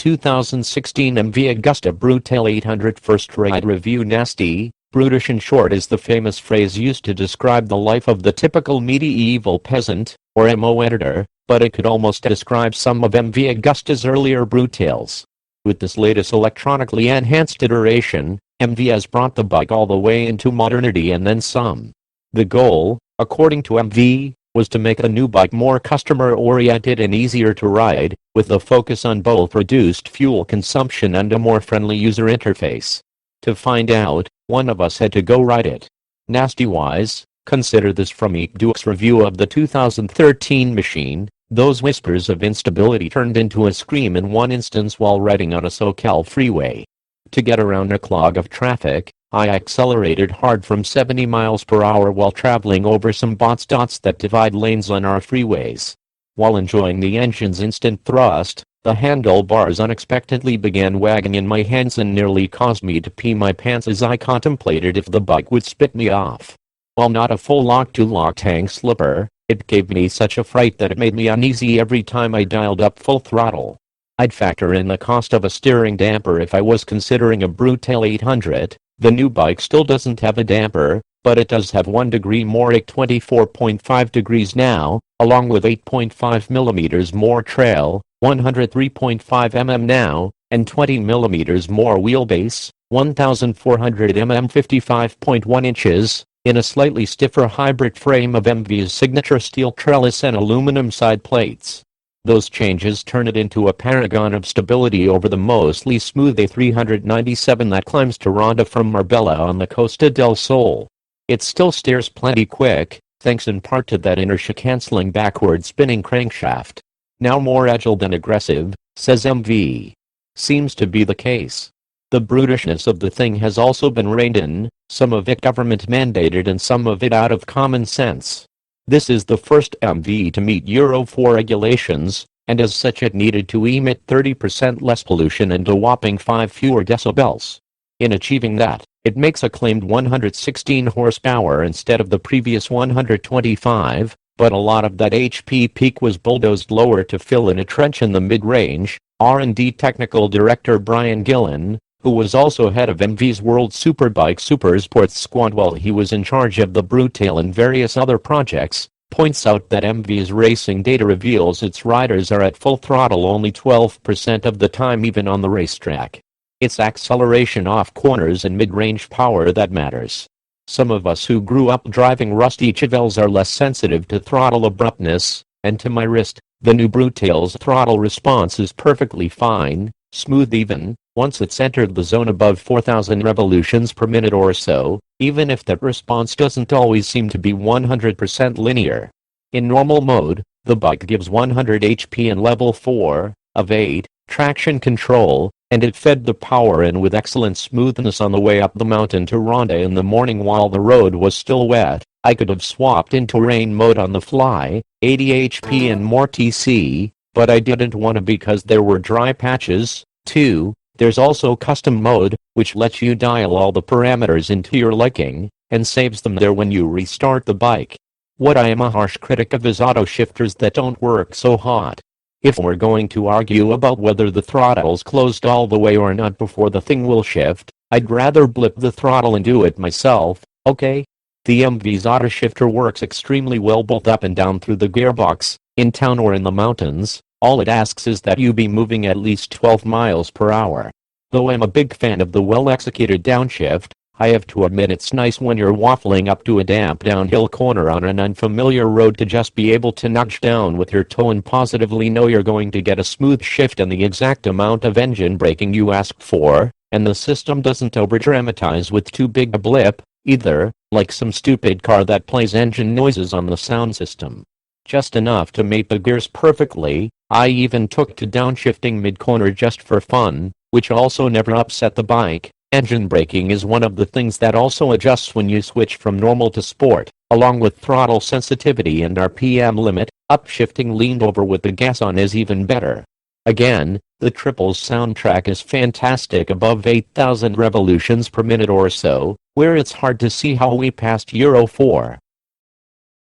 2016 MV Agusta Brutale 800 First Ride Review. Nasty, brutish in short is the famous phrase used to describe the life of the typical medieval peasant, or MO editor, but it could almost describe some of MV Agusta's earlier brutales. With this latest electronically enhanced iteration, MV has brought the bike all the way into modernity and then some. The goal, according to MV, was to make the new bike more customer-oriented and easier to ride, with a focus on both reduced fuel consumption and a more friendly user interface. To find out, one of us had to go ride it. Nastywise, consider this from EiC Duke's review of the 2013 machine. Those whispers of instability turned into a scream in one instance while riding on a SoCal freeway. To get around a clog of traffic, I accelerated hard from 70 miles per hour while traveling over some dots that divide lanes on our freeways. While enjoying the engine's instant thrust, the handlebars unexpectedly began wagging in my hands and nearly caused me to pee my pants as I contemplated if the bike would spit me off. While not a full lock-to-lock tankslapper, it gave me such a fright that it made me uneasy every time I dialed up full throttle. I'd factor in the cost of a steering damper if I was considering a Brutale 800. The new bike still doesn't have a damper, but it does have 1 degree more at 24.5 degrees now, along with 8.5 millimeters more trail, 103.5 mm now, and 20 millimeters more wheelbase, 1,400 mm 55.1 inches, in a slightly stiffer hybrid frame of MV's signature steel trellis and aluminum side plates. Those changes turn it into a paragon of stability over the mostly smooth A397 that climbs to Ronda from Marbella on the Costa del Sol. It still steers plenty quick, thanks in part to that inertia-canceling backward-spinning crankshaft. Now more agile than aggressive, says MV. Seems to be the case. The brutishness of the thing has also been reined in, some of it government-mandated and some of it out of common sense. This is the first MV to meet Euro 4 regulations, and as such it needed to emit 30% less pollution and a whopping 5 fewer decibels. In achieving that, it makes a claimed 116 horsepower instead of the previous 125, but a lot of that HP peak was bulldozed lower to fill in a trench in the mid-range. R&D Technical Director Brian Gillen, who was also head of MV's World Superbike Supersports Squad while he was in charge of the Brutale and various other projects, points out that MV's racing data reveals its riders are at full throttle only 12% of the time even on the racetrack. It's acceleration off corners and mid-range power that matters. Some of us who grew up driving rusty Chevelles are less sensitive to throttle abruptness, and to my wrist, the new Brutale's throttle response is perfectly fine, smooth even, once it's entered the zone above 4,000 revolutions per minute or so, even if that response doesn't always seem to be 100% linear. In normal mode, the bike gives 100 HP in level 4 of 8 traction control, and it fed the power in with excellent smoothness on the way up the mountain to Ronda in the morning while the road was still wet. I could have swapped into rain mode on the fly, 80 HP and more TC, but I didn't want to because there were dry patches, too. There's also custom mode, which lets you dial all the parameters into your liking, and saves them there when you restart the bike. What I am a harsh critic of is auto shifters that don't work so hot. If we're going to argue about whether the throttle's closed all the way or not before the thing will shift, I'd rather blip the throttle and do it myself, okay? The MV's auto shifter works extremely well both up and down through the gearbox, in town or in the mountains. All it asks is that you be moving at least 12 miles per hour. Though I'm a big fan of the well-executed downshift, I have to admit it's nice when you're waffling up to a damp downhill corner on an unfamiliar road to just be able to nudge down with your toe and positively know you're going to get a smooth shift and the exact amount of engine braking you ask for, and the system doesn't over-dramatize with too big a blip, either, like some stupid car that plays engine noises on the sound system. Just enough to mate the gears perfectly. I even took to downshifting mid-corner just for fun, which also never upset the bike. Engine braking is one of the things that also adjusts when you switch from normal to sport, along with throttle sensitivity and RPM limit. Upshifting leaned over with the gas on is even better. Again, the triple's soundtrack is fantastic above 8,000 revolutions per minute or so, where it's hard to see how we passed Euro 4.